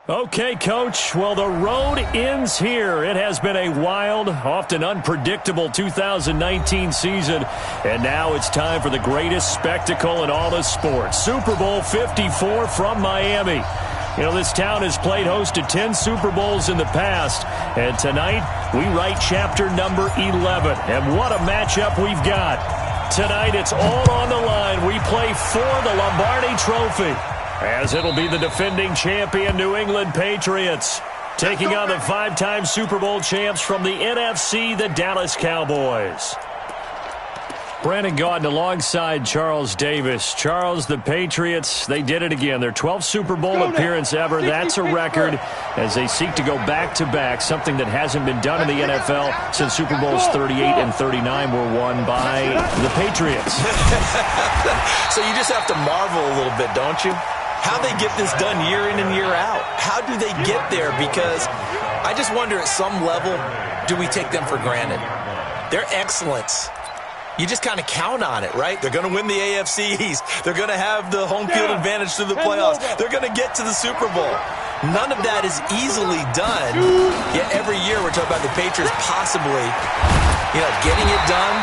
Okay, Coach. Well, the road ends here. It has been a wild, often unpredictable 2019 season. And now it's time for the greatest spectacle in all of sports. Super Bowl 54 from Miami. You know, this town has played host to 10 Super Bowls in the past. And tonight, we write chapter number 11. And what a matchup we've got. Tonight, it's all on the line. We play for the Lombardi Trophy, as it'll be the defending champion New England Patriots taking on the 5-time Super Bowl champs from the NFC, the Dallas Cowboys. Brandon Gaudin alongside Charles Davis. Charles, the Patriots, they did it again. Their 12th Super Bowl appearance ever. That's a record as they seek to go back-to-back, something that hasn't been done in the NFL since Super Bowls 38 and 39 were won by the Patriots. So you just have to marvel a little bit, don't you? How they get this done year in and year out. How do they get there? Because I just wonder, at some level, do we take them for granted? Their excellence, you just kind of count on it, right? They're going to win the AFC East. They're going to have the home field advantage through the playoffs. They're going to get to the Super Bowl. None of that is easily done. Yet every year we're talking about the Patriots possibly, getting it done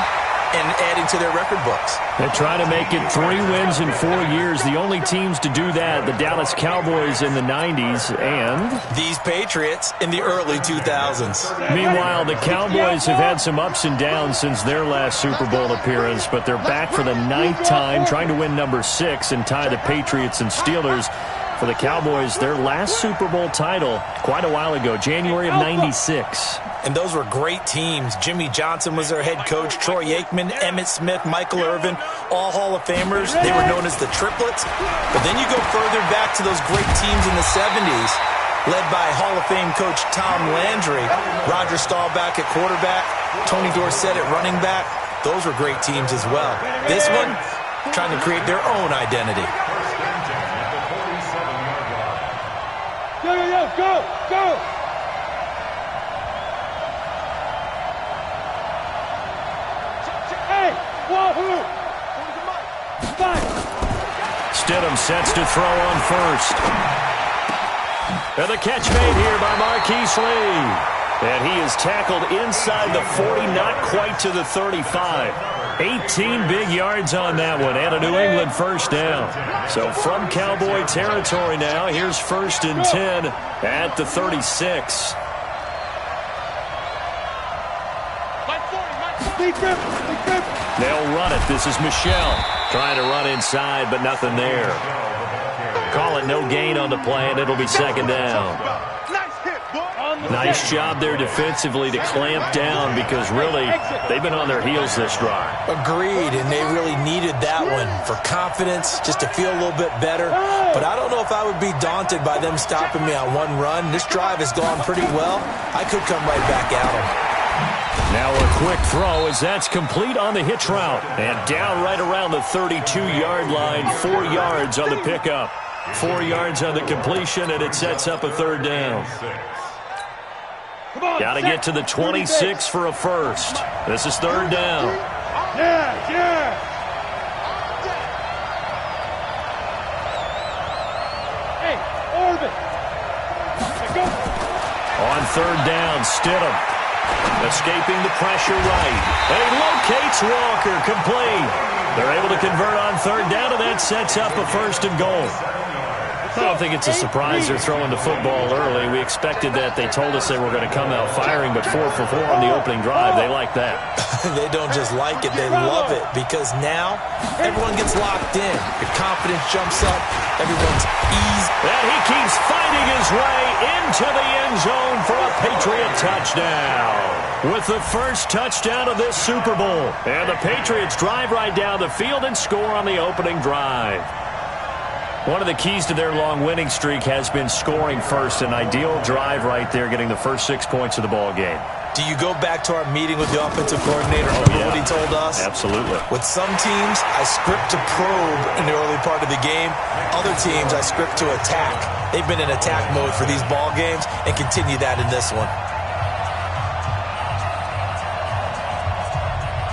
and adding to their record books. They're trying to make it 3 wins in 4 years. The only teams to do that, the Dallas Cowboys in the 90s and these Patriots in the early 2000s. Meanwhile, the Cowboys have had some ups and downs since their last Super Bowl appearance, but they're back for the 9th time, trying to win number 6 and tie the Patriots and Steelers. For the Cowboys, their last Super Bowl title quite a while ago, January of '96. And those were great teams. Jimmy Johnson was their head coach, Troy Aikman, Emmitt Smith, Michael Irvin, all Hall of Famers. They were known as the Triplets. But then you go further back to those great teams in the 70s, led by Hall of Fame coach Tom Landry, Roger Staubach at quarterback, Tony Dorsett at running back. Those were great teams as well. This one, trying to create their own identity. Go! Hey, wahoo! Stidham sets to throw on first. And the catch made here by Marquise Lee. And he is tackled inside the 40, not quite to the 35. 18 big yards on that one, and a New England first down. So from Cowboy territory now, here's 1st and 10 at the 36. They'll run it. This is Michelle trying to run inside, but nothing there. Call it no gain on the play, and it'll be 2nd down. Nice job there defensively to clamp down, because really they've been on their heels this drive. Agreed, and they really needed that one for confidence, just to feel a little bit better. But I don't know if I would be daunted by them stopping me on one run. This drive has gone pretty well. I could come right back at them. Now a quick throw as that's complete on the hitch route. And down right around the 32-yard line, 4 yards on the pickup. 4 yards on the completion, and it sets up a 3rd down. Got to get to the 26 for a first. This is 3rd down. Yeah. Hey, Orban. On 3rd down, Stidham escaping the pressure right. And he locates Walker, complete. They're able to convert on 3rd down, and that sets up a 1st and goal. I don't think it's a surprise they're throwing the football early. We expected that. They told us they were going to come out firing, but 4 for 4 on the opening drive. They like that. They don't just like it, they love it, because now everyone gets locked in. Your confidence jumps up. Everyone's eased. And he keeps fighting his way into the end zone for a Patriot touchdown. With the first touchdown of this Super Bowl. And the Patriots drive right down the field and score on the opening drive. One of the keys to their long winning streak has been scoring first. An ideal drive right there, getting the first 6 points of the ball game. Do you go back to our meeting with the offensive coordinator? Remember what he told us? Absolutely. With some teams, I script to probe in the early part of the game. Other teams, I script to attack. They've been in attack mode for these ball games and continue that in this one.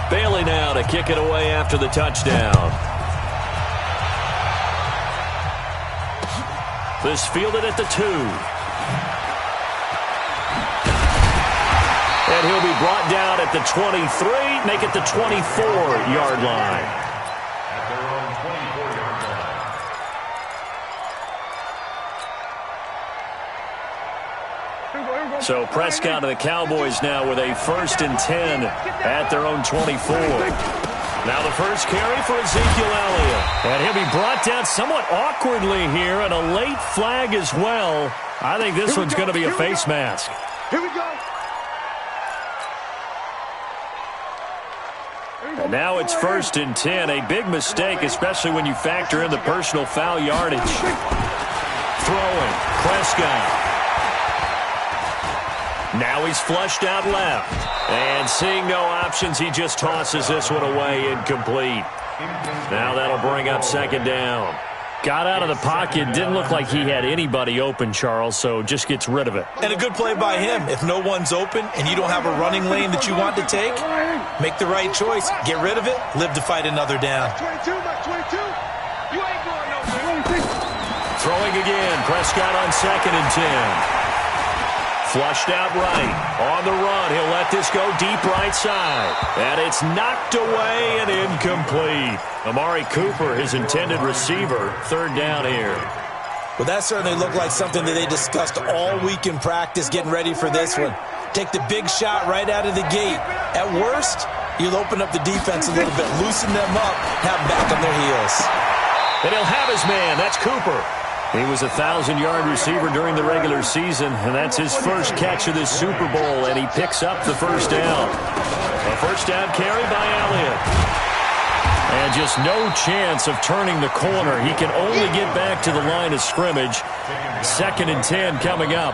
Bailey now to kick it away after the touchdown. This fielded at the 2. And he'll be brought down at the 23, make it the 24-yard line. At their own 24-yard line. So Prescott and the Cowboys now with a 1st and 10 at their own 24. Now the first carry for Ezekiel Elliott. And he'll be brought down somewhat awkwardly here, and a late flag as well. I think this one's going to be a face mask. Here we go. And now it's 1st and 10. A big mistake, especially when you factor in the personal foul yardage. Throwing. Prescott. Now he's flushed out left. And seeing no options, he just tosses this one away, incomplete. Now that'll bring up 2nd down. Got out of the pocket. Didn't look like he had anybody open, Charles, so just gets rid of it. And a good play by him. If no one's open and you don't have a running lane that you want to take, make the right choice. Get rid of it. Live to fight another down. 22, my 22. You ain't going nowhere. Throwing again. Prescott on 2nd and 10. Flushed out right. On the run. He'll let this go deep right side. And it's knocked away and incomplete. Amari Cooper, his intended receiver. 3rd down here. Well, that certainly looked like something that they discussed all week in practice getting ready for this one. Take the big shot right out of the gate. At worst, you'll open up the defense a little bit, loosen them up, have them back on their heels. And he'll have his man. That's Cooper. He was a 1,000-yard receiver during the regular season, and that's his first catch of this Super Bowl, and he picks up the 1st down. A 1st down carry by Elliott. And just no chance of turning the corner. He can only get back to the line of scrimmage. 2nd and 10 coming up.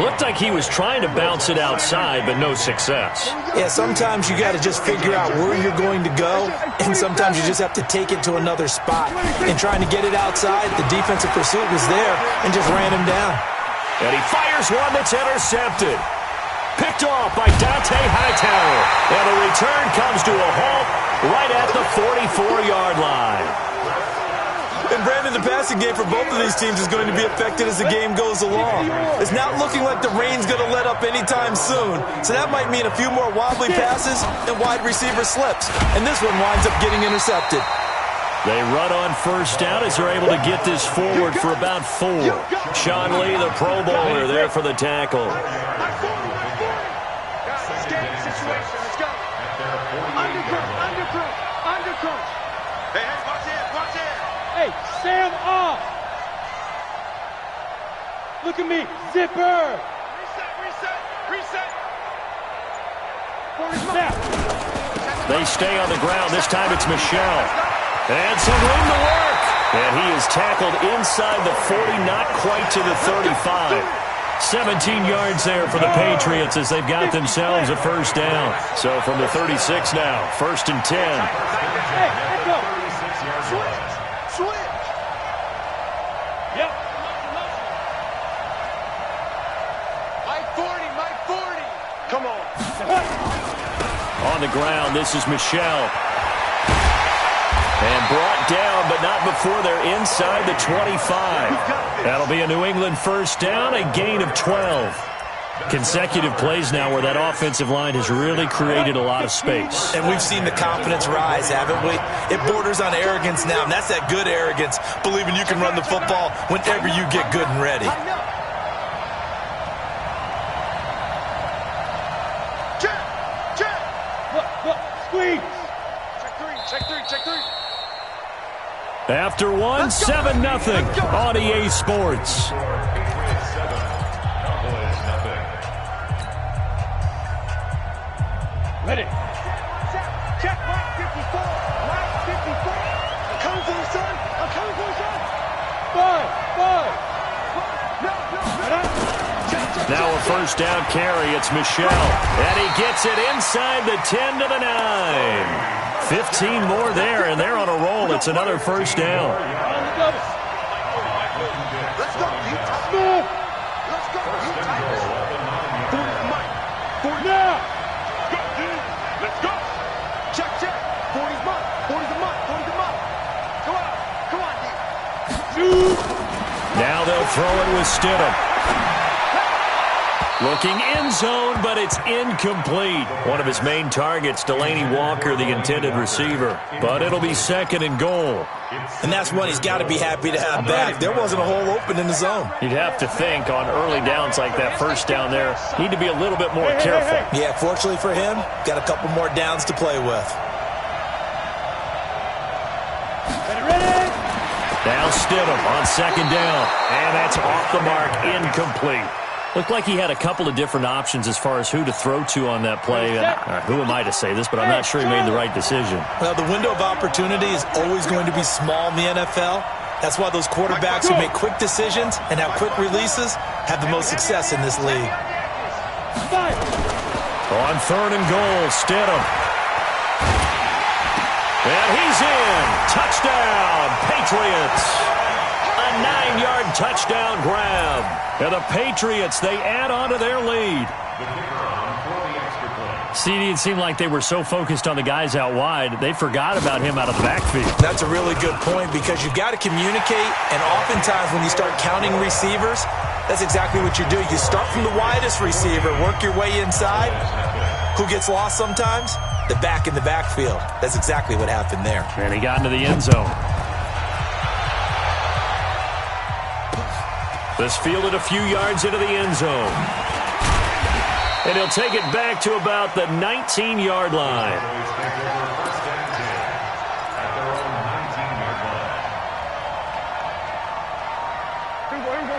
Looked like he was trying to bounce it outside, but no success. Yeah, sometimes you got to just figure out where you're going to go, and sometimes you just have to take it to another spot. And trying to get it outside, the defensive pursuit was there and just ran him down. And he fires one that's intercepted. Picked off by Dante Hightower. And the return comes to a halt right at the 44-yard line. And Brandon, the passing game for both of these teams is going to be affected as the game goes along. It's not looking like the rain's going to let up anytime soon. So that might mean a few more wobbly passes and wide receiver slips. And this one winds up getting intercepted. They run on 1st down as they're able to get this forward for about 4. Sean Lee, the Pro Bowler, there for the tackle. Hey, stand off. Look at me. Zipper. Reset. They stay on the ground. This time it's Michel. And some room to work. And he is tackled inside the 40, not quite to the 35. 17 yards there for the Patriots as they've got themselves a 1st down. So from the 36 now, 1st and 10. Hey, let's go. Switch. Yep. Mike 40. Come on. On the ground, this is Michel. And brought down, but not before they're inside the 25. That'll be a New England 1st down, a gain of 12. Consecutive plays now where that offensive line has really created a lot of space. And we've seen the confidence rise, haven't we? It borders on arrogance now, and that's that good arrogance, believing you can run the football whenever you get good and ready. Check. Look, squeeze. Check three. After one, 7-0 on EA Sports. Ready. Check, Mike 54. I'm coming for you, son. 5. Now a 1st down carry. It's Michel. And he gets it inside the 10 to the 9. 15 more there, and they're on a roll. It's another 1st down. Let's go. Let's go. Now. Let's go. Check. 40's mine. 40's a mine. Come on, D. Now they'll throw it with Stidham. Looking end zone, but it's incomplete. One of his main targets, Delaney Walker, the intended receiver. But it'll be 2nd and goal. And that's one he's got to be happy to have back. There wasn't a hole open in the zone. You'd have to think on early downs like that first down there, need to be a little bit more careful. Yeah, fortunately for him, got a couple more downs to play with. Now Stidham on 2nd down. And that's off the mark, incomplete. Looked like he had a couple of different options as far as who to throw to on that play. Who am I to say this, but I'm not sure he made the right decision. Well, the window of opportunity is always going to be small in the NFL. That's why those quarterbacks who make quick decisions and have quick releases have the most success in this league. On 3rd and goal, Stidham. And he's in. Touchdown, Patriots. A 9-yard touchdown grab. And the Patriots, they add on to their lead. CD, it seemed like they were so focused on the guys out wide, they forgot about him out of the backfield. That's a really good point because you've got to communicate, and oftentimes when you start counting receivers, that's exactly what you do. You start from the widest receiver, work your way inside. Who gets lost sometimes? The back in the backfield. That's exactly what happened there. And he got into the end zone. This fielded a few yards into the end zone. And he'll take it back to about the 19-yard line.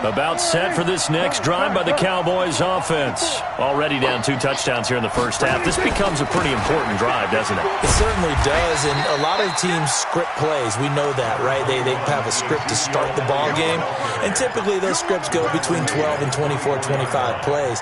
About set for this next drive by the Cowboys offense. Already down 2 touchdowns here in the first half. This becomes a pretty important drive, doesn't it? It certainly does, and a lot of teams script plays. We know that, right? They have a script to start the ball game, and typically those scripts go between 12 and 24, 25 plays.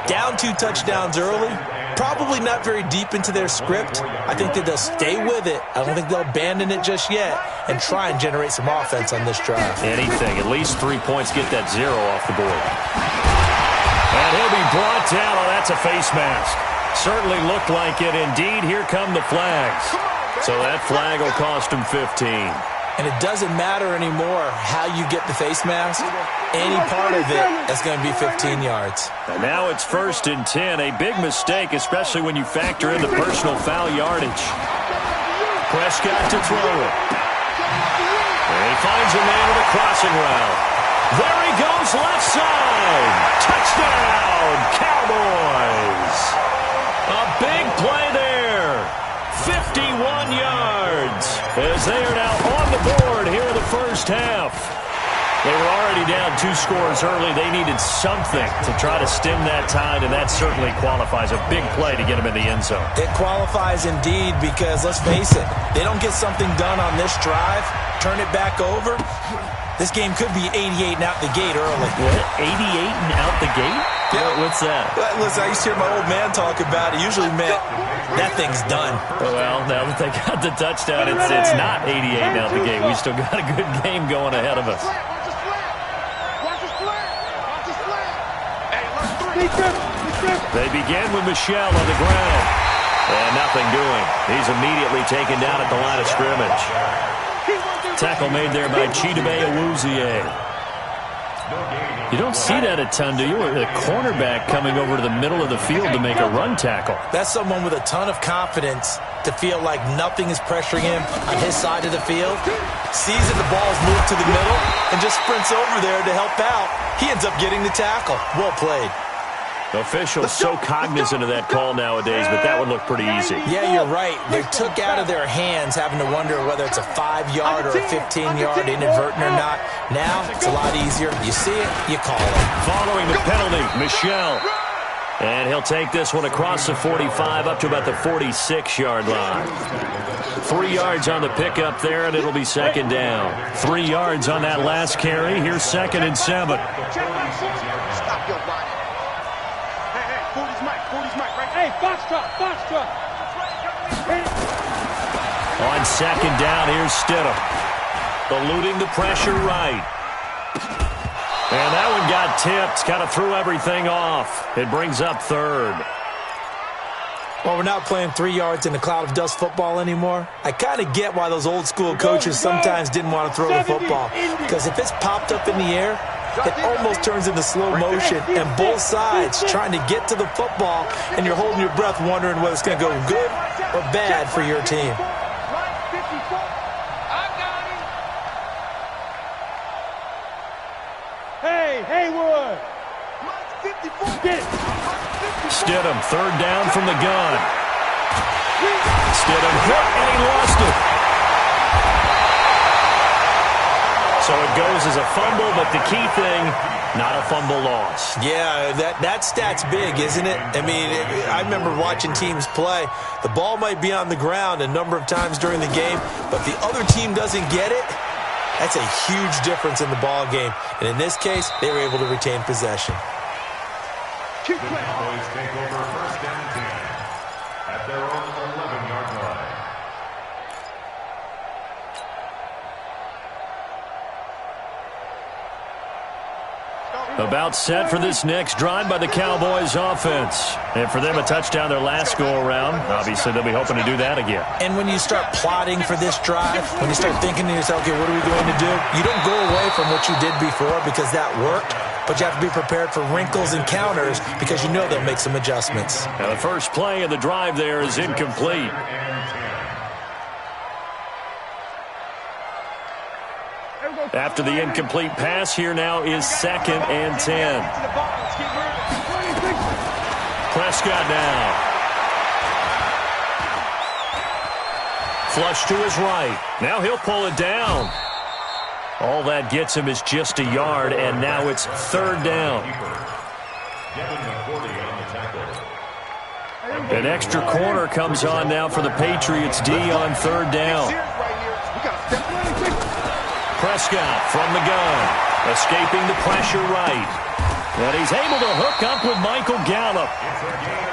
Down 2 touchdowns early, probably not very deep into their script. I think that they'll stay with it. I don't think they'll abandon it just yet and try and generate some offense on this drive. Anything. At least 3 points, get that 0 off the board. And he'll be brought down. Oh, that's a face mask. Certainly looked like it. Indeed, here come the flags. So that flag will cost him 15. And it doesn't matter anymore how you get the face mask. Any part of it is going to be 15 yards. And now it's 1st and 10. A big mistake, especially when you factor in the personal foul yardage. Prescott to throw it. And he finds a man with a crossing route. There he goes, left side. Touchdown, Cowboys. A big play there. 51 yards as they are now on the board here in the first half. They were already down 2 scores early. They needed something to try to stem that tide, and that certainly qualifies. A big play to get them in the end zone. It qualifies indeed because, let's face it, they don't get something done on this drive, turn it back over, this game could be 88 and out the gate early. What? 88 and out the gate? Yeah. What's that? Listen, I used to hear my old man talk about it. Usually meant that thing's done. Well, now that they got the touchdown, it's not 88 and out the gate. We still got a good game going ahead of us. They begin with Michel on the ground. And nothing doing. He's immediately taken down at the line of scrimmage. Tackle made there by Chidobe Awuzie. You don't see that a ton, do you? A cornerback coming over to the middle of the field to make a run tackle. That's someone with a ton of confidence to feel like nothing is pressuring him on his side of the field. Sees that the ball's moved to the middle and just sprints over there to help out. He ends up getting the tackle. Well played. Officials so cognizant of that call nowadays, but that would look pretty easy. Yeah, you're right. They took out of their hands having to wonder whether it's a 5-yard or a 15-yard inadvertent or not. Now, it's a lot easier. You see it, you call it. Following the penalty, Michel. And he'll take this one across the 45 up to about the 46-yard line. 3 yards on the pickup there, and it'll be 2nd down. 3 yards on that last carry. Here's 2nd and 7. Stop your running. Hey, Foxtrot. On 2nd down, here's Stidham. Eluding the pressure right. And that one got tipped. Kind of threw everything off. It brings up 3rd. Well, we're not playing 3 yards in a cloud of dust football anymore. I kind of get why those old school coaches sometimes didn't want to throw the football. Because if it's popped up in the air, it almost turns into slow motion, and both sides trying to get to the football, and you're holding your breath wondering whether it's going to go good or bad for your team. Hey, Haywood! Stidham, third down from the gun. Stidham hit, and he lost it. So it goes as a fumble, but the key thing, not a fumble loss. Yeah, that stat's big, isn't it? I mean, I remember watching teams play. The ball might be on the ground a number of times during the game, but the other team doesn't get it. That's a huge difference in the ball game. And in this case, they were able to retain possession. The Cowboys take over first and 10 at their own 11-yard line. About set for this next drive by the Cowboys offense. And for them, a touchdown their last go-around. Obviously, they'll be hoping to do that again. And when you start plotting for this drive, when you start thinking to yourself, okay, what are we going to do? You don't go away from what you did before because that worked, but you have to be prepared for wrinkles and counters because you know they'll make some adjustments. Now, the first play of the drive there is incomplete. After the incomplete pass, here now is 2nd and 10. Prescott now. Flush to his right. Now he'll pull it down. All that gets him is just a yard, and now it's 3rd down. An extra corner comes on now for the Patriots D on 3rd down. Prescott from the gun, escaping the pressure right. And he's able to hook up with Michael Gallup.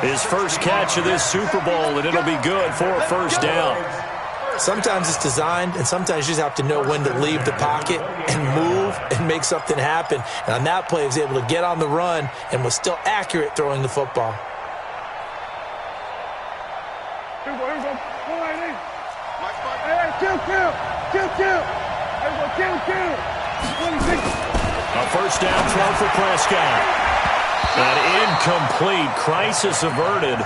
His first catch of this Super Bowl, and it'll be good for a 1st down. Sometimes it's designed, and sometimes you just have to know when to leave the pocket and move and make something happen. And on that play, he was able to get on the run and was still accurate throwing the football. A 1st down throw for Prescott. An incomplete. Crisis averted.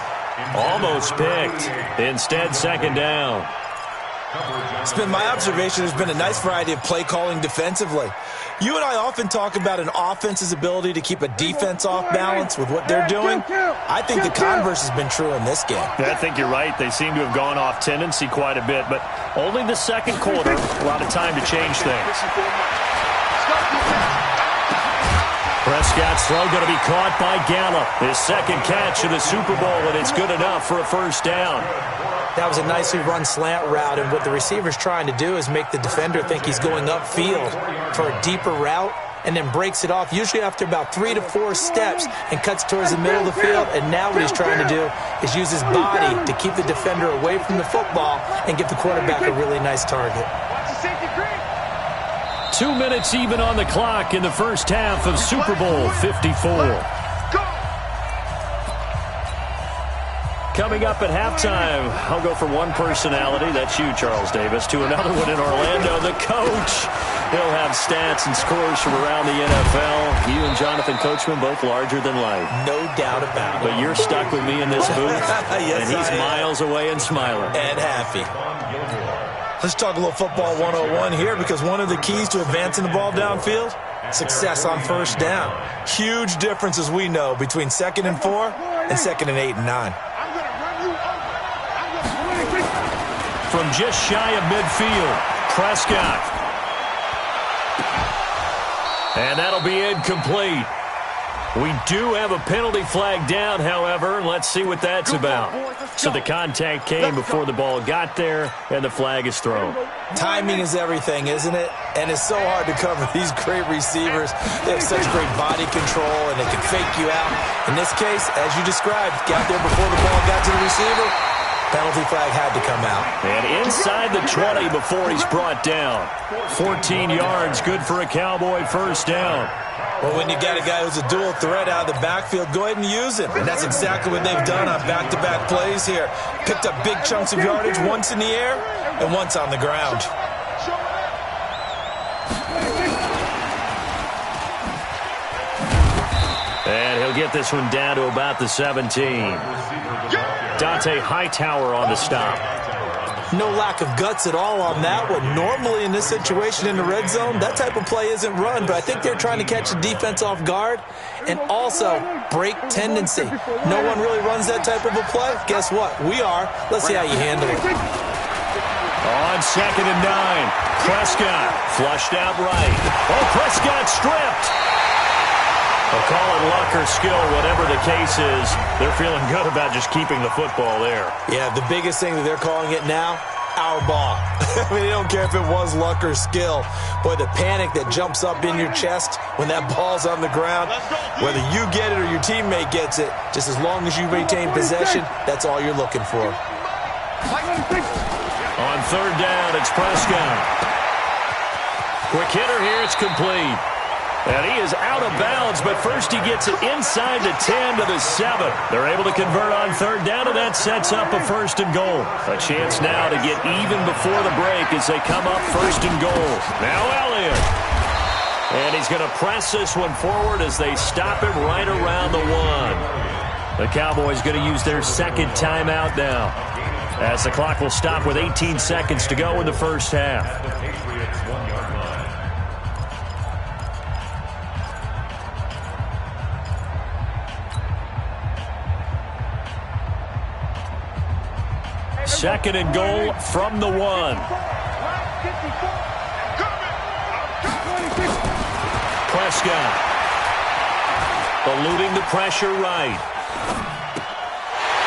Almost picked. Instead, 2nd down. It's been my observation there's been a nice variety of play calling defensively. You and I often talk about an offense's ability to keep a defense off balance with what they're doing. I think the converse has been true in this game. I think you're right. They seem to have gone off tendency quite a bit, but only the 2nd quarter, a lot of time to change things. Prescott's throw going to be caught by Gallup. His 2nd catch of the Super Bowl, and it's good enough for a 1st down. That was a nicely run slant route, and what the receiver's trying to do is make the defender think he's going upfield for a deeper route and then breaks it off, usually after about 3 to 4 steps, and cuts towards the middle of the field. And now what he's trying to do is use his body to keep the defender away from the football and give the quarterback a really nice target. 2 minutes even on the clock in the first half of Super Bowl 54. Coming up at halftime, I'll go from one personality, that's you, Charles Davis, to another one in Orlando, the coach. He'll have stats and scores from around the NFL. You and Jonathan Coachman, both larger than life. No doubt about it. But you're stuck with me in this booth, yes, and he's miles away and smiling. And happy. Let's talk a little football 101 here, because one of the keys to advancing the ball downfield, success on 1st down. Huge difference, as we know, between 2nd and 4 and 2nd and 8 and 9. From just shy of midfield, Prescott. And that'll be incomplete. We do have a penalty flag down, however. Let's see what that's about. So the contact came before the ball got there, and the flag is thrown. Timing is everything, isn't it? And it's so hard to cover these great receivers. They have such great body control, and they can fake you out. In this case, as you described, got there before the ball got to the receiver. Penalty flag had to come out. And inside the 20 before he's brought down. 14 yards, good for a Cowboy 1st down. Well, when you got a guy who's a dual threat out of the backfield, go ahead and use him. And that's exactly what they've done on back-to-back plays here. Picked up big chunks of yardage, once in the air and once on the ground. And he'll get this one down to about the 17. Dante Hightower on the stop. No lack of guts at all on that one. Normally in this situation in the red zone, that type of play isn't run, but I think they're trying to catch the defense off guard and also break tendency. No one really runs that type of a play. Guess what? We are. Let's see how you handle it. On 2nd and 9, Prescott flushed out right. Oh, Prescott stripped. They'll call it luck or skill, whatever the case is. They're feeling good about just keeping the football there. Yeah, the biggest thing that they're calling it now, our ball. I mean, they don't care if it was luck or skill. Boy, the panic that jumps up in your chest when that ball's on the ground, whether you get it or your teammate gets it, just as long as you retain possession, that's all you're looking for. On 3rd down, it's Prescott. Quick hitter here, it's complete. And he is out of bounds, but first he gets it inside the 10 to the 7. They're able to convert on 3rd down, and that sets up a 1st and goal. A chance now to get even before the break as they come up 1st and goal. Now Elliott. And he's going to press this one forward as they stop him right around the 1. The Cowboys going to use their 2nd timeout now, as the clock will stop with 18 seconds to go in the first half. Second and goal from the 1. Prescott eluding the pressure right.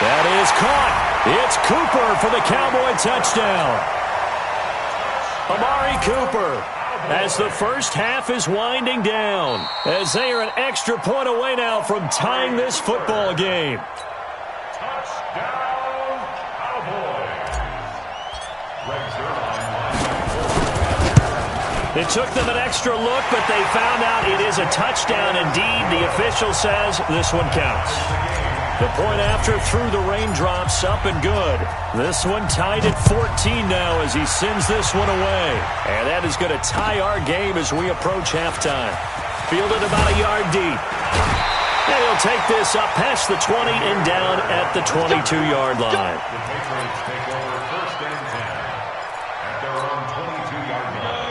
That is caught. It's Cooper for the Cowboy touchdown. Amari Cooper, as the first half is winding down, as they are an extra point away now from tying this football game. It took them an extra look, but they found out it is a touchdown indeed. The official says this one counts. The point after through the raindrops, up and good. This one tied at 14 now as he sends this one away. And that is going to tie our game as we approach halftime. Fielded about a yard deep. And he'll take this up past the 20 and down at the 22-yard line.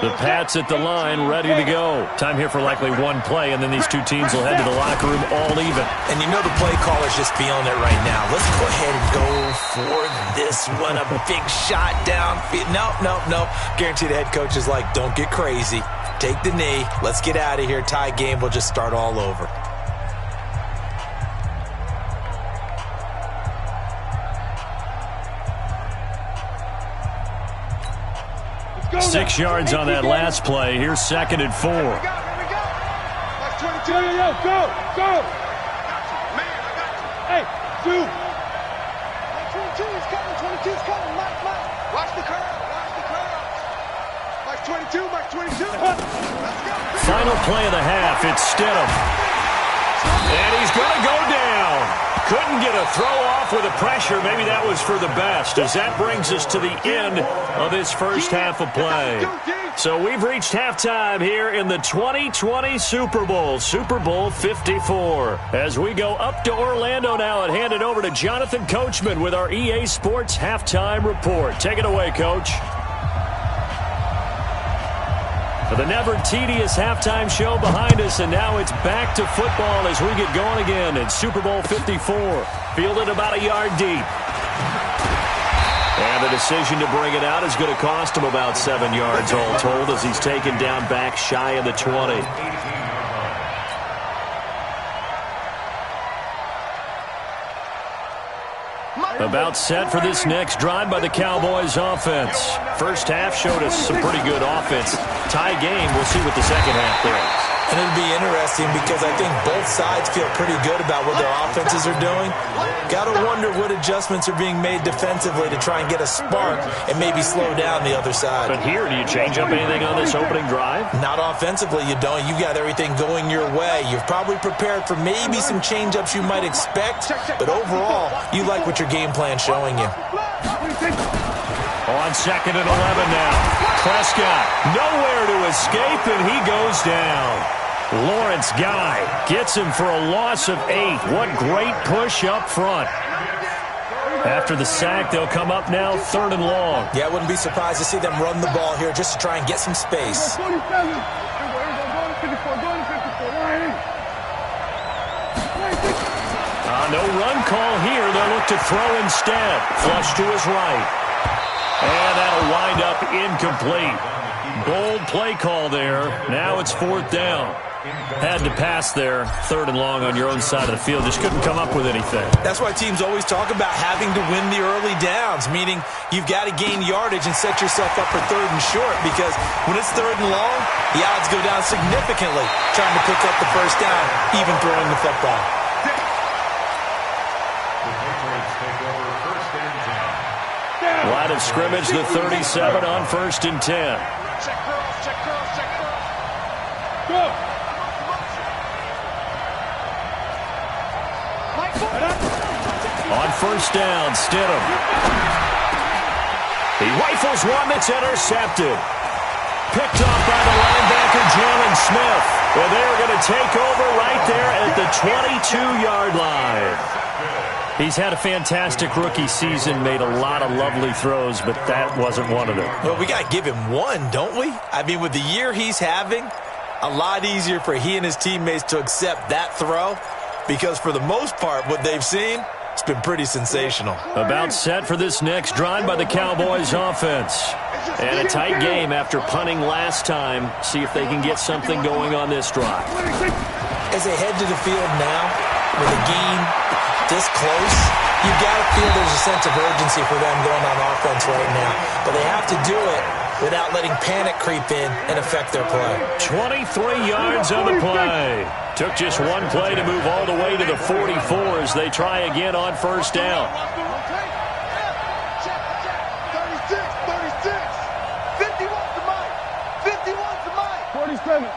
The Pats at the line, ready to go. Time here for likely one play, and then these two teams will head to the locker room all even. And you know the play caller's just feeling it right now. Let's go ahead and go for this one. A big shot down. Nope. Guarantee the head coach is like, don't get crazy. Take the knee. Let's get out of here. Tie game. We'll just start all over. Six yards on that last play. Here's 2nd and 4. Here we go. Watch 22. Go. Man, I got you. Hey, dude. 22 is coming. 22 is coming. Mike. Watch the curve. Watch 22. Watch 22. Let's go. Final play of the half. It's Stidham. And he's going to go down. Couldn't get a throw off with the pressure. Maybe that was for the best, as that brings us to the end of this first half of play. So we've reached halftime here in the 2020 Super Bowl, Super Bowl 54. As we go up to Orlando now and hand it over to Jonathan Coachman with our EA Sports Halftime Report. Take it away, Coach. The never tedious halftime show behind us, and now it's back to football as we get going again in Super Bowl 54. Fielded about a yard deep. And the decision to bring it out is going to cost him about 7 yards all told as he's taken down back shy of the 20. About set for this next drive by the Cowboys offense. First half showed us some pretty good offense. Tie game, we'll see what the second half brings. And it'll be interesting because I think both sides feel pretty good about what their offenses are doing. Got to wonder what adjustments are being made defensively to try and get a spark and maybe slow down the other side. But here, do you change up anything on this opening drive? Not offensively, you don't. You got everything going your way. You've probably prepared for maybe some change-ups you might expect, but overall, you like what your game plan's showing you. On 2nd and 11 now. Prescott nowhere to escape, and he goes down. Lawrence Guy gets him for a loss of 8. What great push up front. After the sack, they'll come up now 3rd and long. Yeah, I wouldn't be surprised to see them run the ball here just to try and get some space. No run call here. They'll look to throw instead. Flush to his right. And that'll wind up incomplete. Bold play call there. Now it's 4th down. Had to pass there, 3rd and long on your own side of the field. Just couldn't come up with anything. That's why teams always talk about having to win the early downs, meaning you've got to gain yardage and set yourself up for 3rd and short, because when it's 3rd and long, the odds go down significantly trying to pick up the first down, even throwing the football. Line of scrimmage, the 37 on 1st and 10. Check curls, check curls, check curls. Go. On 1st down, Stidham. He rifles one that's intercepted. Picked off by the linebacker, Jalen Smith. And they're going to take over right there at the 22-yard line. He's had a fantastic rookie season, made a lot of lovely throws, but that wasn't one of them. Well, we got to give him one, don't we? I mean, with the year he's having, a lot easier for he and his teammates to accept that throw, because for the most part, what they've seen, it's been pretty sensational. About set for this next drive by the Cowboys offense. And a tight game after punting last time. See if they can get something going on this drive. As they head to the field now, with a game this close, you've got to feel there's a sense of urgency for them going on offense right now. But they have to do it without letting panic creep in and affect their play. 23 yards on the play. Took just one play to move all the way to the 44 as they try again on 1st down. 36, 36. 51's the mic. 51's the mic. 47. I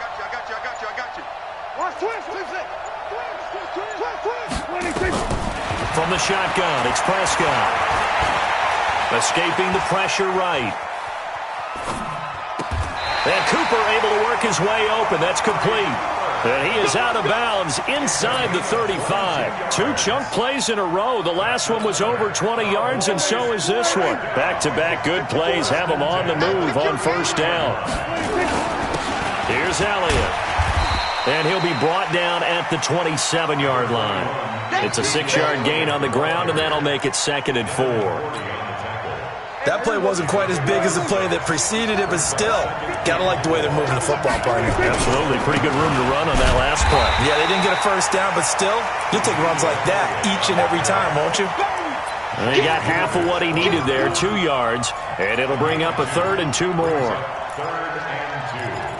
got you. Where's twins? From the shotgun, it's Prescott. Escaping the pressure right. And Cooper able to work his way open. That's complete. And he is out of bounds inside the 35. 2 chunk plays in a row. The last one was over 20 yards, and so is this one. Back-to-back good plays have him on the move on 1st down. Here's Elliott. And he'll be brought down at the 27-yard line. It's a 6-yard gain on the ground, and that'll make it 2nd and 4. That play wasn't quite as big as the play that preceded it, but still, gotta like the way they're moving the football, partner. Absolutely. Pretty good room to run on that last play. Yeah, they didn't get a 1st down, but still, you'll take runs like that each and every time, won't you? And he got half of what he needed there, 2 yards, and it'll bring up a 3rd and 2 more. 3rd and 2.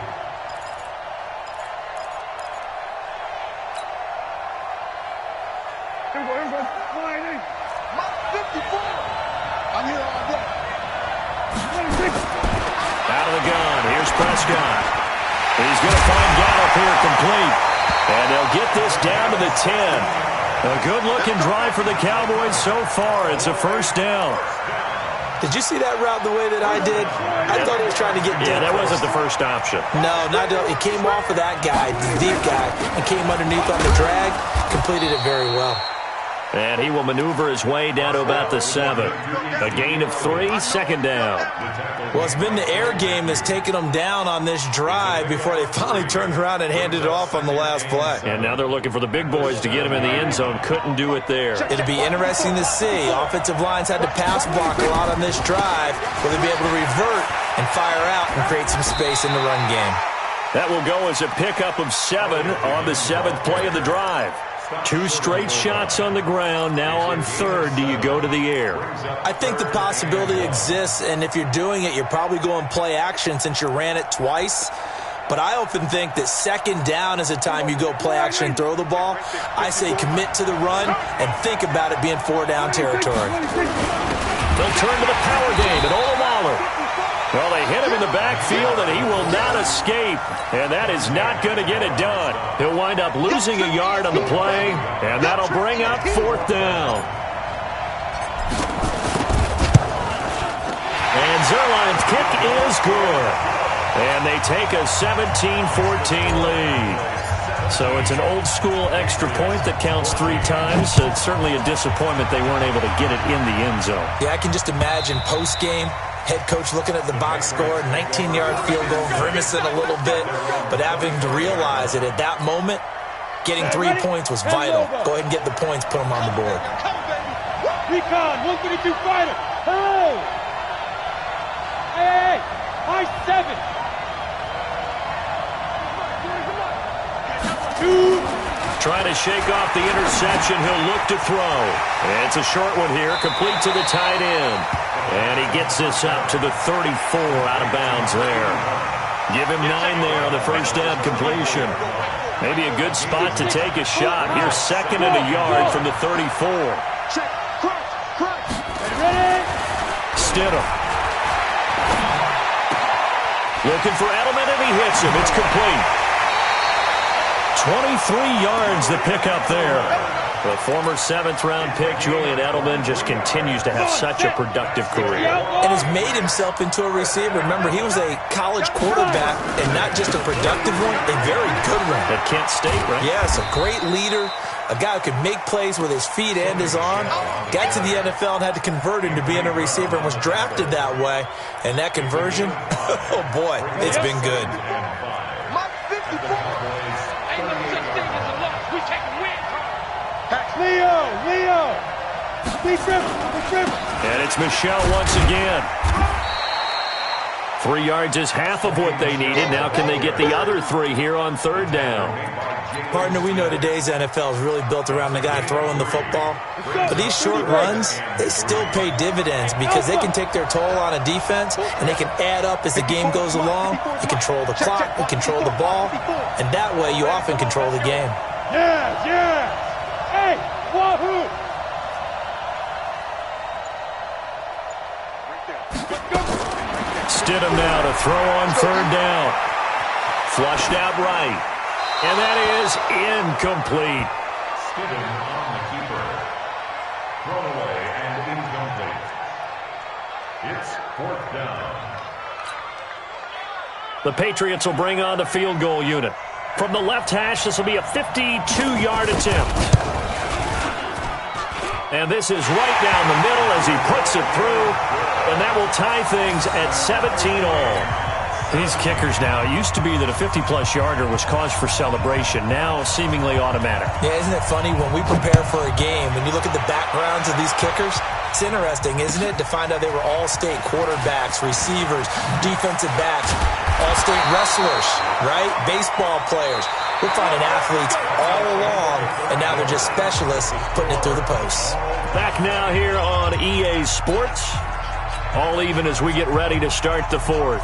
Out of the gun. Here's Prescott. He's going to find Gallup here complete. And they'll get this down to the 10. A good-looking drive for the Cowboys so far. It's a 1st down. Did you see that route the way that I did? I thought he was trying to get deep. Yeah, that wasn't the first option. No, not at all. It came off of that guy, the deep guy, and came underneath on the drag. Completed it very well. And he will maneuver his way down to about the 7. A gain of 3, 2nd down. Well, it's been the air game that's taken them down on this drive before they finally turned around and handed it off on the last play. And now they're looking for the big boys to get him in the end zone. Couldn't do it there. It'll be interesting to see. Offensive lines had to pass block a lot on this drive. Will they be able to revert and fire out and create some space in the run game? That will go as a pickup of 7 on the 7th play of the drive. 2 straight shots on the ground. Now on 3rd, do you go to the air? I think the possibility exists, and if you're doing it, you're probably going play action since you ran it twice. But I often think that 2nd down is a time you go play action and throw the ball. I say commit to the run and think about it being 4-down territory. They'll turn to the power game at Waller. Well, they hit him in the backfield, and he will not escape. And that is not going to get it done. He'll wind up losing a yard on the play, and that'll bring up 4th down. And Zerline's kick is good. And they take a 17-14 lead. So it's an old-school extra point that counts 3 times. So it's certainly a disappointment they weren't able to get it in the end zone. Yeah, I can just imagine post-game, head coach looking at the box score, 19-yard field goal, grimacing a little bit, but having to realize that at that moment, getting 3 points was vital. Go ahead and get the points, put them on the board. Recon, 132 fighter. Hey! Hey! High 7. Trying to shake off the interception. He'll look to throw. And it's a short one here, complete to the tight end. And he gets this up to the 34 out of bounds there. Give him 9 there on the first down completion. Maybe a good spot to take a shot. Here's 2nd and a yard from the 34. Stidham. Looking for Edelman, and he hits him. It's complete. 23 yards the pick up there. The former 7th-round pick, Julian Edelman, just continues to have such a productive career. And has made himself into a receiver. Remember, he was a college quarterback, and not just a productive one, a very good one. At Kent State, right? Yes, a great leader, a guy who could make plays with his feet and his arm. Got to the NFL and had to convert into being a receiver and was drafted that way. And that conversion, oh boy, it's been good. Leo! And it's Michelle once again. 3 yards is half of what they needed. Now can they get the other 3 here on 3rd down? Partner, we know today's NFL is really built around the guy throwing the football. But these short runs, they still pay dividends because they can take their toll on a defense and they can add up as the game goes along. You control the clock, you control the ball, and that way you often control the game. Yeah! Hey, wahoo! Stidham now to throw on 3rd down. Flushed out right. And that is incomplete. Stidham on the keeper. Thrown away and incomplete. It's 4th down. The Patriots will bring on the field goal unit. From the left hash, this will be a 52-yard attempt. And this is right down the middle as he puts it through. And that will tie things at 17 all. These kickers now, it used to be that a 50-plus yarder was cause for celebration. Now seemingly automatic. Yeah, isn't it funny when we prepare for a game, when you look at the backgrounds of these kickers, it's interesting, isn't it, to find out they were all-state quarterbacks, receivers, defensive backs, all-state wrestlers, right? Baseball players. We're finding athletes all along, and now they're just specialists putting it through the posts. Back now here on EA Sports. All even as we get ready to start the 4th.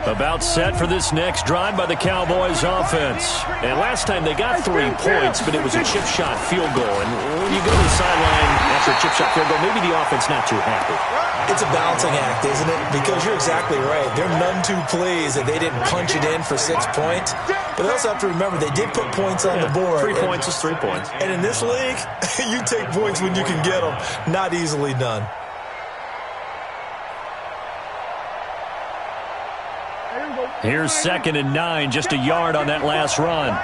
About set for this next drive by the Cowboys offense. And last time they got 3 points, but it was a chip shot field goal. And when you go to the sideline after a chip shot field goal, maybe the offense not too happy. It's a balancing act, isn't it? Because you're exactly right. They're none too pleased that they didn't punch it in for 6 points. But they also have to remember they did put points on the board. 3 points is 3 points. And in this league, you take points when you can get them. Not easily done. Here's 2nd and 9, just a yard on that last run.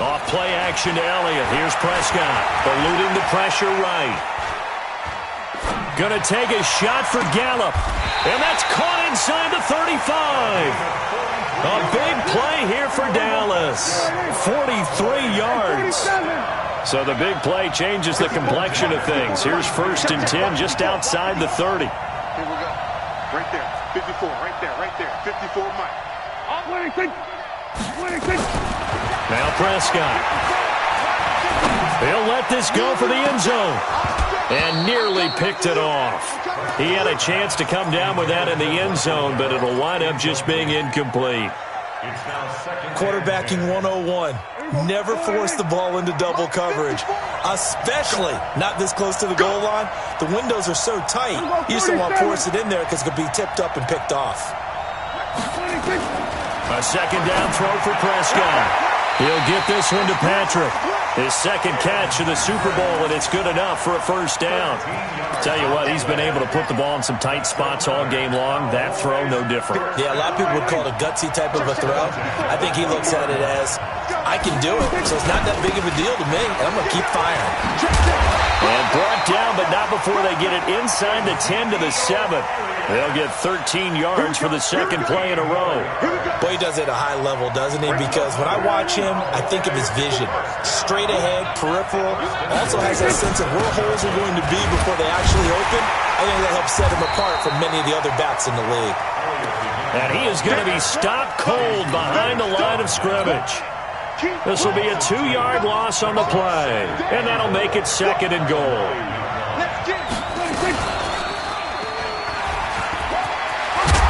Off play action to Elliott. Here's Prescott, eluding the pressure right. Gonna take a shot for Gallup, and that's caught inside the 35. A big play here for Dallas. 43 yards. So the big play changes the complexion of things. Here's 1st and 10 just outside the 30. Here we go. Right there. 54. Right there. 54 Mike. Now Prescott. He'll let this go for the end zone. And nearly picked it off. He had a chance to come down with that in the end zone, but it'll wind up just being incomplete. Quarterbacking 101. Never force the ball into double coverage, especially not this close to the goal line. The windows are so tight, you just don't want to force it in there because it could be tipped up and picked off. A second down throw for Prescott. He'll get this one to Patrick. His second catch of the Super Bowl, and it's good enough for a first down. Tell you what, he's been able to put the ball in some tight spots all game long. That throw, no different. Yeah, a lot of people would call it a gutsy type of a throw. I think he looks at it as, I can do it, so it's not that big of a deal to me, and I'm going to keep firing. And brought down, but not before they get it inside the 10 to the 7. They'll get 13 yards for the second play in a row. Boy, he does it at a high level, doesn't he? Because when I watch him, I think of his vision. Straight ahead, peripheral. Also has that sense of where holes are going to be before they actually open. I think that helps set him apart from many of the other backs in the league. And he is going to be stopped cold behind the line of scrimmage. This will be a 2-yard loss on the play. And that'll make it second and goal.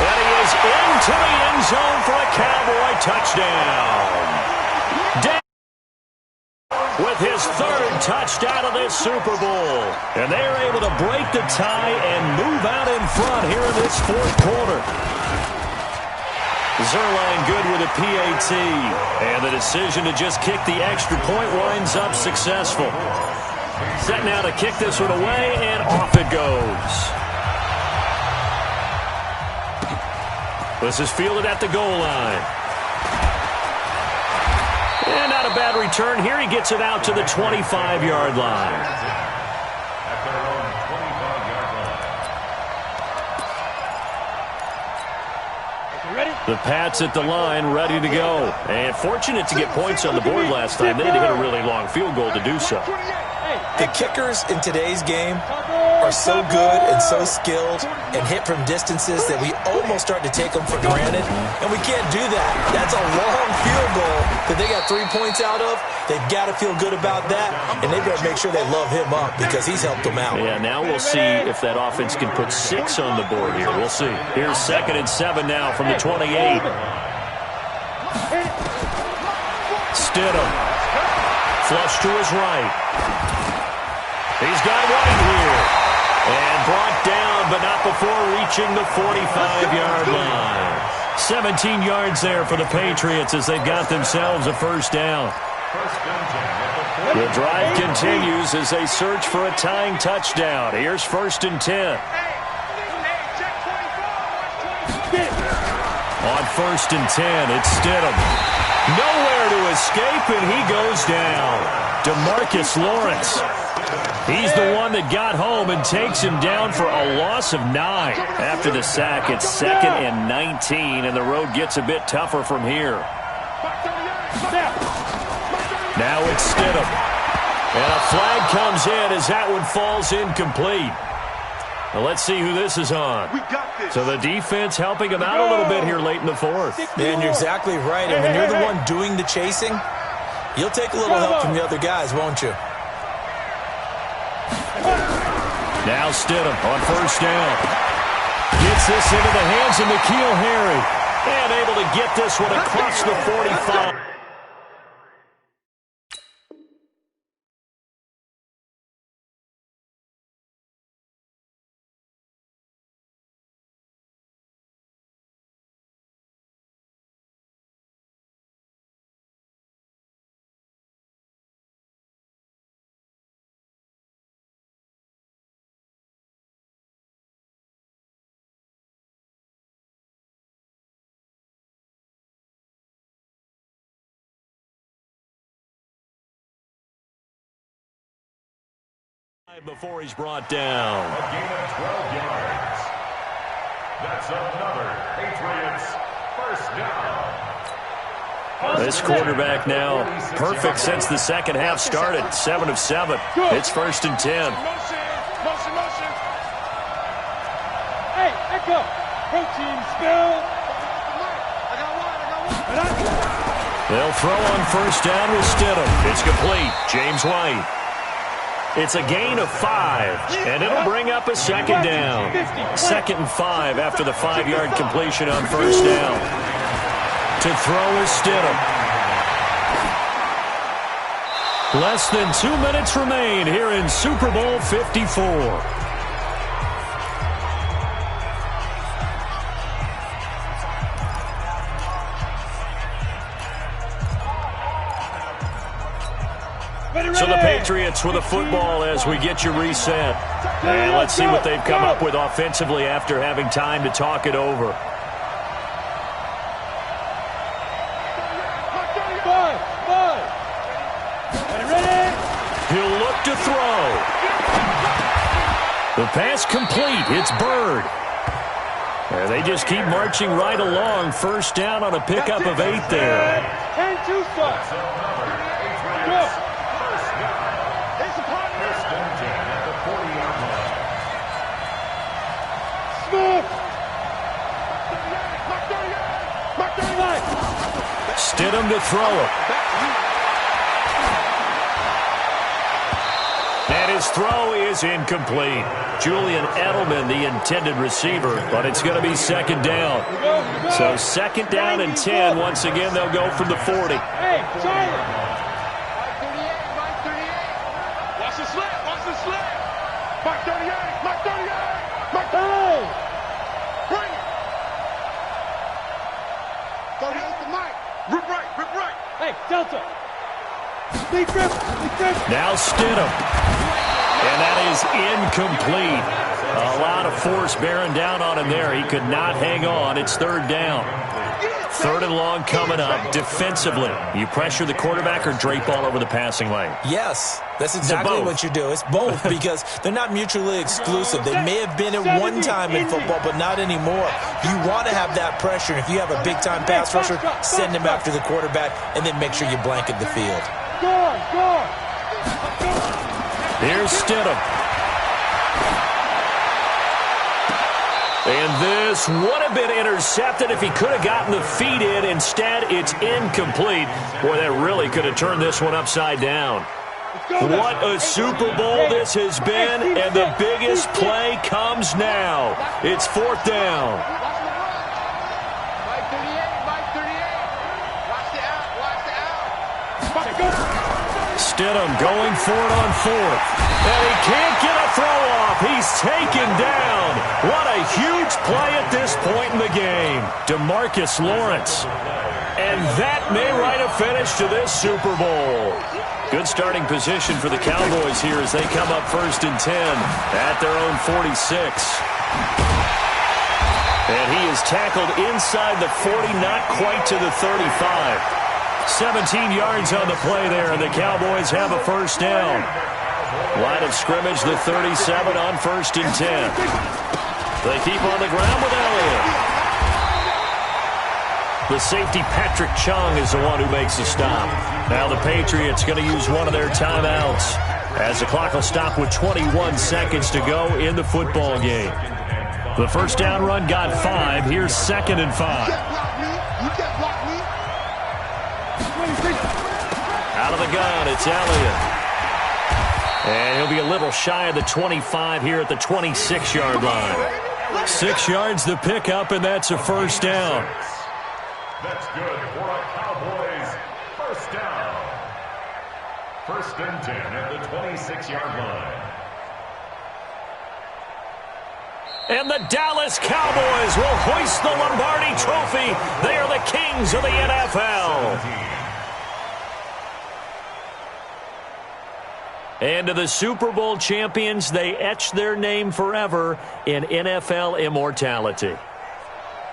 And he is into the end zone for a Cowboy touchdown. With his third touchdown of this Super Bowl. And they're able to break the tie and move out in front here in this fourth quarter. Zerline good with a PAT. And the decision to just kick the extra point winds up successful. Set now to kick this one away, and off it goes. This is fielded at the goal line. And not a bad return here. He gets it out to the 25-yard line. The Pats at the line, ready to go. And fortunate to get points on the board last time. They had to hit a really long field goal to do so. The kickers in today's game are so good and so skilled and hit from distances that we almost start to take them for granted. And we can't do that. That's a long field goal that they got 3 points out of. They've got to feel good about that. And they've got to make sure they love him up because he's helped them out. Yeah, now we'll see if that offense can put 6 on the board here. We'll see. Here's 2nd and 7 now from the 28. Stidham. Flush to his right. He's got White here. And brought down, but not before reaching the 45-yard line. 17 yards there for the Patriots as they've got themselves a first down. The drive continues as they search for a tying touchdown. Here's 1st and 10. On 1st and 10, it's Stidham. Nowhere to escape, and he goes down. DeMarcus Lawrence. He's the one that got home and takes him down for a loss of 9. After the sack, it's 2nd and 19, and the road gets a bit tougher from here. Now it's Stidham. And a flag comes in as that one falls incomplete. Now let's see who this is on. So the defense helping him out a little bit here late in the fourth. Man, you're exactly right. And when you're the one doing the chasing, you'll take a little help from the other guys, won't you? Now Stidham on 1st down. Gets this into the hands of N'Keal Harry. And able to get this one across the 45. Before he's brought down. A gain of 12 yards. That's another Patriots first down. This quarterback now perfect since the second half started. 7 of 7. It's 1st and 10. Motion. Hey, echo. Protein spill. I got one. They'll throw on 1st down with Stidham. It's complete. James White. It's a gain of 5, and it'll bring up a 2nd down. 2nd and 5 after the 5-yard completion on 1st down. To throw is Stidham. Less than 2 minutes remain here in Super Bowl 54. So the Patriots with a football as we get you reset. And let's see what they've come up with offensively after having time to talk it over. He'll look to throw. The pass complete. It's Bird. And they just keep marching right along. First down on a pickup of 8 there. And 2 starts. Go. Smith. Stidham to throw it. And his throw is incomplete. Julian Edelman, the intended receiver, but it's going to be second down. So second down and 10. Once again, they'll go from the 40. Hey, Charlie. Watch the slip. Watch the slip. Mark 38. Mark 38. Mark 38. Bring it. 38 to Mike. Rip right. Rip right. Hey, Delta. Big grip. Big grip. Now Stidham. And that is incomplete. A lot of force bearing down on him there. He could not hang on. It's third down. Third and long coming up. Defensively, you pressure the quarterback or drape all over the passing lane? Yes, that's exactly what you do. It's both because they're not mutually exclusive. They may have been at one time in football, but not anymore. You want to have that pressure. If you have a big-time pass rusher, send him after the quarterback, and then make sure you blanket the field. Here's Stidham. And this would have been intercepted if he could have gotten the feet in. Instead, it's incomplete. Boy, that really could have turned this one upside down. What a Super Bowl this has been, and the biggest play comes now. It's fourth down. Mike 38. Mike 38. Watch the out. Watch the out. Stidham going for it on fourth. And he can't get a throw off. He's taken down. What a huge play at this point in the game. DeMarcus Lawrence. And that may write a finish to this Super Bowl. Good starting position for the Cowboys here as they come up first and 10 at their own 46. And he is tackled inside the 40, not quite to the 35. 17 yards on the play there, and the Cowboys have a first down. Line of scrimmage, the 37 on first and 10. They keep on the ground with Elliott. The safety, Patrick Chung, is the one who makes the stop. Now the Patriots going to use one of their timeouts as the clock will stop with 21 seconds to go in the football game. The first down run got 5. Here's second and 5. Out of the gun, it's Elliott. And he'll be a little shy of the 25 here at the 26-yard line. 6 yards the pickup, and that's a first down. That's good for a Cowboys first down. First and 10 at the 26-yard line. And the Dallas Cowboys will hoist the Lombardi Trophy. They are the kings of the NFL. And to the Super Bowl champions, they etch their name forever in NFL immortality.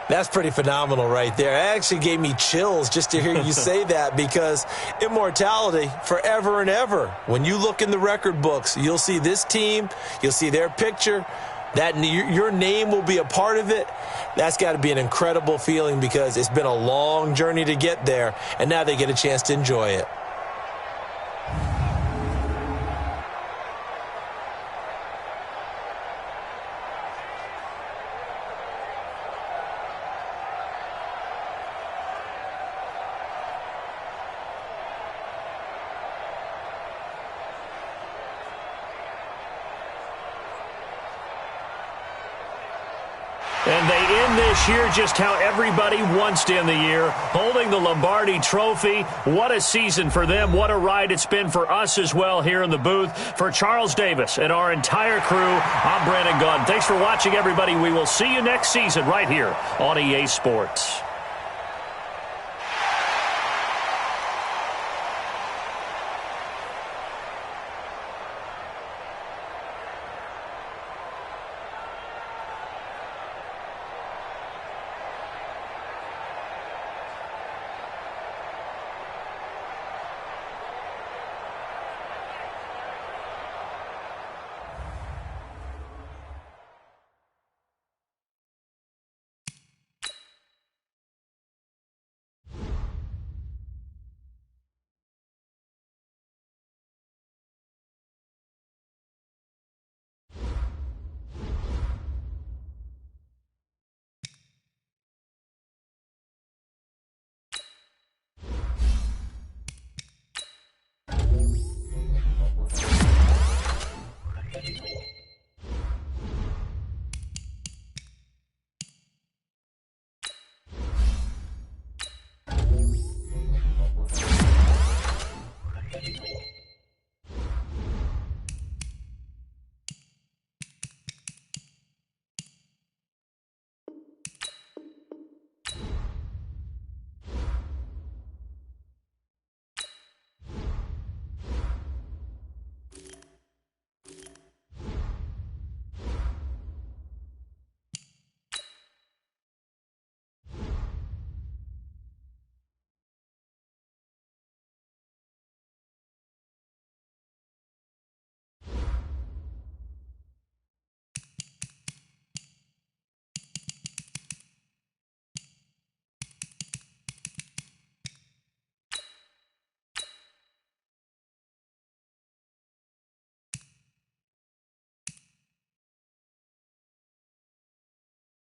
That's pretty phenomenal right there. It actually gave me chills just to hear you say that, because immortality forever and ever. When you look in the record books, you'll see this team, you'll see their picture, that your name will be a part of it. That's got to be an incredible feeling because it's been a long journey to get there, and now they get a chance to enjoy it. And they end this year just how everybody wants to end the year, holding the Lombardi Trophy. What a season for them. What a ride it's been for us as well here in the booth. For Charles Davis and our entire crew, I'm Brandon Gunn. Thanks for watching, everybody. We will see you next season right here on EA Sports.